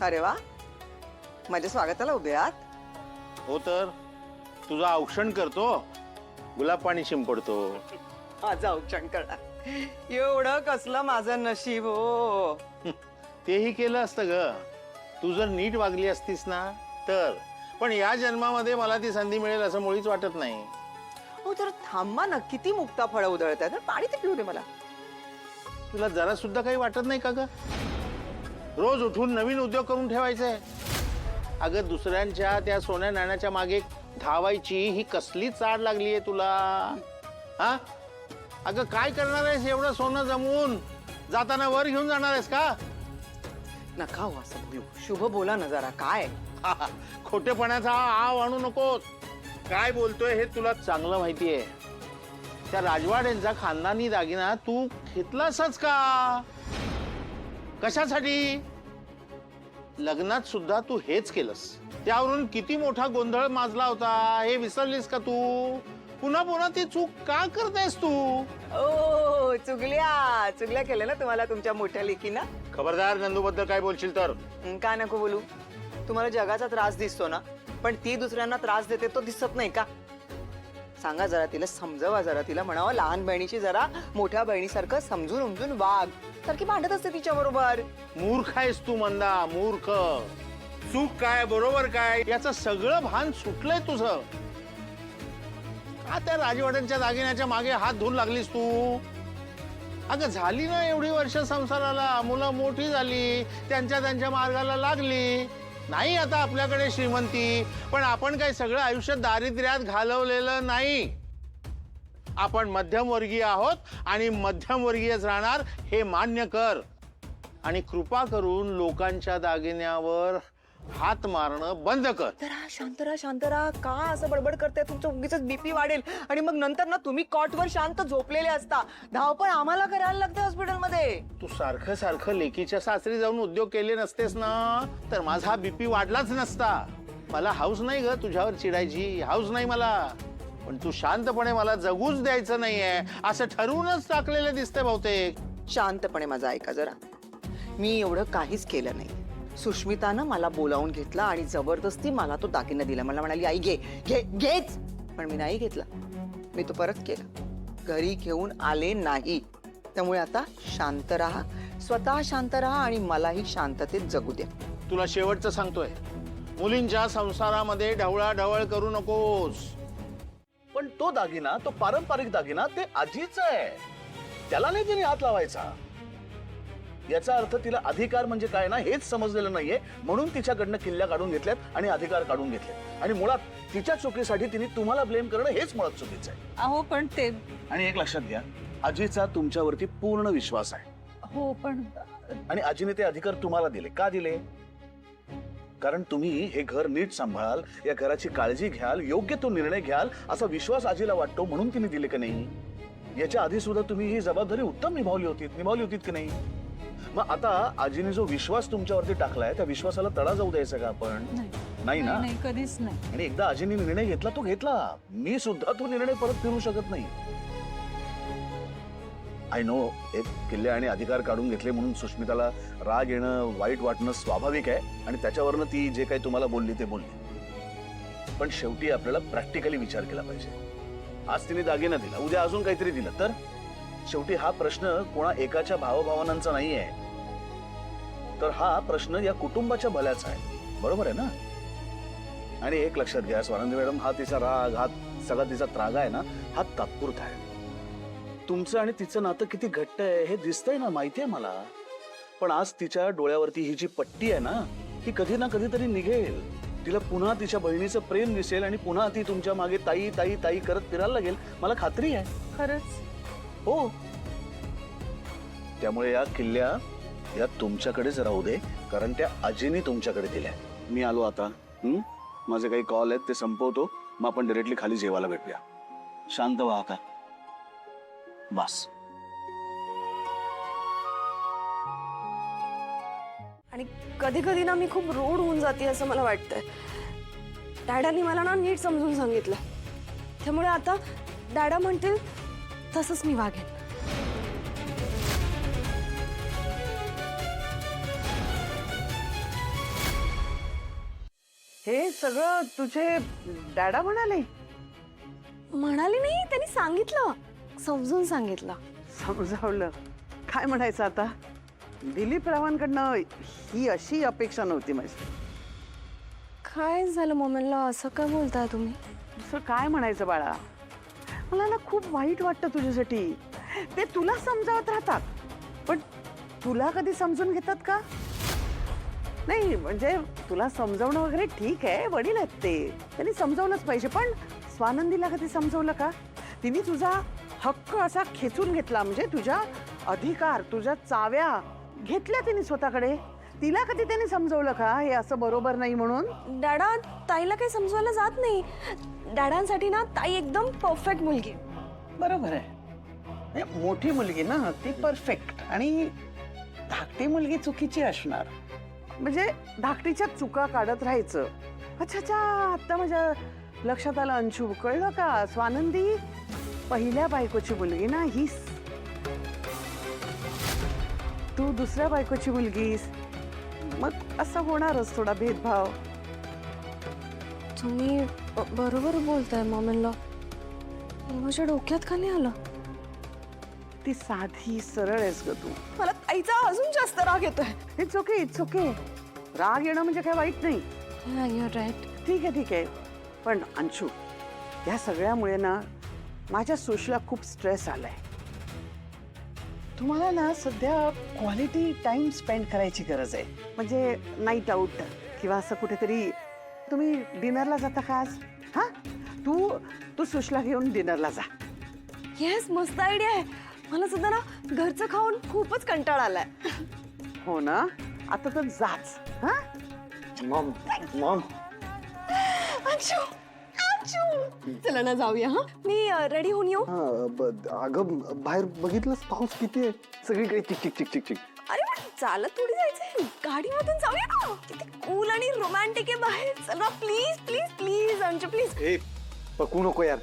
अरे वा, माझ्या स्वागताला उभे आहात. हो तर तुझा औक्षण करतो, गुलाब पाणी शिंपडतो. माझं औक्षण करणार एवढं कसलं माझं नशीब हो. तेही केलं असतं ग, तू जर नीट वागली असतीस ना तर. पण या जन्मामध्ये मला ती संधी मिळेल असं मुळीच वाटत नाही. हो तर थांबा ना, किती मुक्ता फळं उधळत आहेत. पाणी ते पिऊ दे मला. तुला जरा सुद्धा काही वाटत नाही का ग? रोज उठून नवीन उद्योग करून ठेवायचंय. अगं दुसऱ्यांच्या त्या सोन्या नाण्याच्या मागे धावायची ही कसली चाड लागलीये तुला? हा अगं काय करणार आहेस एवढं सोनं जमवून? जाताना वर घेऊन जाणार आहेस का? नका हो असं बोलू. शुभ बोला ना जरा. काय खोटेपणाचा आव आणू नकोस. काय बोलतोय हे तुला चांगलं माहितीये. त्या राजवाड यांचा खानदानी दागिना तू घेतलासच का? कशासाठी? लग्नात सुद्धा तू हेच केलंस. त्यावरून किती मोठा गोंधळ माजला होता हे विसरलीस का तू? पुन्हा पुन्हा ती चूक का करतेस तू? ओ चुगल्या चुगल्या केल्या ना तुम्हाला तुमच्या मोठ्या लेकीनं. खबरदार नंदू बद्दल काय बोलशील तर. काय नको बोलू. तुम्हाला जगाचा त्रास दिसतो ना, पण ती दुसऱ्यांना त्रास देते तो दिसत नाही का? सांगा जरा तिला, समजवा जरा तिला. म्हणावं लहान बहिणीची जरा मोठ्या बहिणीसारखं समजून उमजून वाग. सारखी भांडत असते तिच्या बरोबर. मूर्ख आहेस तू मंदा, मूर्ख. चूक काय बरोबर काय याचं सगळं भान सुटलंय तुझं. का त्या राजवाड्यांच्या दागिन्याच्या मागे हात धुवून लागलीस तू? अगं झाली ना एवढी वर्ष संसाराला, मुलं मोठी झाली, त्यांच्या मार्गाला लागली. नाही आता आपल्याकडे श्रीमंती, पण आपण काही सगळं आयुष्य दारिद्र्यात घालवलेलं नाही. आपण मध्यमवर्गीय आहोत आणि मध्यमवर्गीयच राहणार हे मान्य कर. आणि कृपा करून लोकांच्या दागिन्यावर हात मारणं बंद कर. शांत राहा. का असं बडबड करते? तुमचं उगीच बीपी वाढेल आणि मग नंतर ना तुम्ही कॉटवर शांत झोपलेले असता. धावपळ आम्हाला करायला लागते हॉस्पिटलमध्ये. तू सारखं सारखं लेकीच्या सासरी जाऊन उद्योग केले नसतेस ना तर माझा बीपी वाढलाच नसता. मला हाऊस नाही ग तुझ्यावर चिडायची, हाऊस नाही मला. पण तू शांतपणे मला जगूच द्यायचं नाहीये असं ठरवूनच टाकलेलं दिसतंय बहुतेक. शांतपणे माझं ऐका जरा. मी एवढं काहीच केलं नाही. सुष्मितानं मला बोलावून घेतला आणि जबरदस्ती मला तो दागिना दिला. मला म्हणाली आई घेच, पण मी नाही घेतला. मी तो परत केला. घरी घेऊन आले नाही. त्यामुळे आता शांत राहा, स्वतः शांत राहा आणि मलाही शांततेत जगू द्या. तुला शेवटचं सांगतोय, मुलींच्या संसारामध्ये ढवळाढवळ करू नकोस. पण तो दागिना, तो पारंपरिक दागिना ते आजीच आहे. त्याला नाही तिने हात लावायचा. याचा अर्थ तिला अधिकार म्हणजे काय ना हेच समजलेलं नाहीये. म्हणून तिच्याकडनं किल्ल्या काढून घेतल्यात आणि अधिकार काढून घेतले. आणि मुळात तिच्या चुकीसाठी तिने तुम्हाला ब्लेम करणं हेच मुळात चुकीचं आहे. अहो पण ते. आणि एक लक्षात घ्या, आजीचा तुमच्यावरती पूर्ण विश्वास आहे. हो पण. आणि आजीने ते अधिकार तुम्हाला दिले. का दिले? कारण तुम्ही हे घर नीट सांभाळाल, या घराची काळजी घ्याल, योग्य तो निर्णय घ्याल असा विश्वास आजीला वाटतो म्हणून तिने दिले की नाही? याच्या आधी सुद्धा तुम्ही ही जबाबदारी उत्तम निभावली होती की नाही? मग आता आजीने जो विश्वास तुमच्यावरती टाकलाय त्या विश्वासाला तडा जाऊ द्यायचा का आपण? नाही ना. नाही, कधीच नाही. आणि एकदा आजीने निर्णय घेतला तो घेतला. मी सुद्धा तो निर्णय परत फिरू शकत नाही. आय नो, एक किल्ले आणि अधिकार काढून घेतले म्हणून सुष्मिताला राग येणं, वाईट वाटणं स्वाभाविक आहे. आणि त्याच्यावरनं ती जे काही तुम्हाला बोलली ते बोलली. पण शेवटी आपल्याला प्रॅक्टिकली विचार केला पाहिजे. आज तिने दागिना दिला, उद्या अजून काहीतरी दिलं तर शेवटी हा प्रश्न कोणा एकाच्या भावभावनांचा नाहीये, तर हा प्रश्न या कुटुंबाच्या भल्याचा आहे. बरोबर आहे ना? आणि एक लक्षात घ्या स्वानंदी मॅडम, हा तिचा राग, हा सगळा तिचा त्रागा आहे ना, हा तात्पुरता आहे. तुमचं आणि तिचं नातं किती घट्ट आहे हे दिसतंय ना, माहितीये मला. पण आज तिच्या डोळ्यावरती ही जी पट्टी आहे ना, ही कधी ना कधीतरी निघेल. तिला पुन्हा तिच्या बहिणीचं प्रेम दिसेल आणि पुन्हा ती तुमच्या मागे ताई ताई ताई करत फिरायला लागेल. मला खात्री आहे. खरंच? हो. त्यामुळे या किल्ल्या या तुमच्याकडेच राहू दे, कारण त्या आजीने तुमच्याकडे दिल्या. मी आलो आता. माझे काही कॉल आहेत ते संपवतो, मग आपण डायरेक्टली खाली जेवायला भेटूया. शांत व्हा का बस. आणि कधी कधी ना मी खूप रूढ होऊन जाते असं मला वाटतंय. डॅडांनी मला ना नीट समजून सांगितलं. त्यामुळे आता डॅडा म्हणतील तसंच मी वागेन. हे सगळं तुझे डॅडा म्हणाले? म्हणाली नाही, त्यांनी सांगितलं, समजून सांगितलं. समजावलं. काय म्हणायचं आता? दिलीप रावांकडनं ही अशी अपेक्षा नव्हती माझी. काय झालं मोमेनला, असं काय बोलताय तुम्ही? दुसरं काय म्हणायचं बाळा? मला ना खूप वाईट वाटतं तुझ्यासाठी. ते तुला समजावत राहतात, पण तुला कधी समजून घेतात का? नाही म्हणजे तुला समजावणं वगैरे ठीक आहे, वडील आहेत ते, त्यांनी समजावलंच पाहिजे. पण स्वानंदीला कधी समजवलं का? तिने तुझा हक्क असा खेचून घेतला, म्हणजे तुझ्या अधिकार, तुझ्या चाव्या घेतल्या तिने स्वतःकडे. तिला कधी त्यांनी समजवलं का हे असं बरोबर नाही म्हणून? डॅडा ताईला काही समजवायला जात नाही. डॅडांसाठी ना ताई एकदम परफेक्ट मुलगी. बरोबर आहे. म्हणजे मोठी मुलगी ना ती परफेक्ट, आणि धाकटी मुलगी चुकीची असणार. म्हणजे धाकटीच्या चुका काढत राहायचं. अच्छा अच्छा, आता माझ्या लक्षात आलं अंशू, कळलं का? स्वानंदी पहिल्या बायकोची मुलगी ना हीच, तू दुसऱ्या बायकोची मुलगीस, मग असं होणारच थोडा भेदभाव. तुम्ही बरोबर बोलताय मोमेनला. माझ्या डोक्यात खाली आलं. ती साधी सरळ आहेस ग तू. मला ताईचा अजून जास्त राग येतोय. It's okay, it's okay. राग येणं म्हणजे काय वाईट नाही. Your right. ठीक आहे ठीक आहे. पण अंशू, या सगळ्यामुळे ना माझ्या सुशला खूप स्ट्रेस आलाय. तुम्हाला ना सध्या क्वालिटी टाइम स्पेंड करायची गरज आहे. म्हणजे नाईट आउट किंवा असं कुठेतरी. तुम्ही डिनरला जाता का आज? हा, तू सुशला घेऊन डिनरला जा. येस, मस्त आयडिया आहे. मला सुद्धा ना घरचं खाऊन खूपच कंटाळा आलाय. हो ना, आता तर जाच. हा मॉम मॉम अंशू, अंशू, चला ना जाऊया. हा, मी रेडी होऊन येऊ. अगं बाहेर बघितलंस पाऊस किती आहे, सगळीकडे चिक चिक चिक चिक चिक. अरे पण चालत थोडी जायचंय, गाडीमधून जाऊया ना. किती कूल आणि रोमॅन्टिक आहे बाहेर. चला please please please Anshu please. ए पकू नको यार,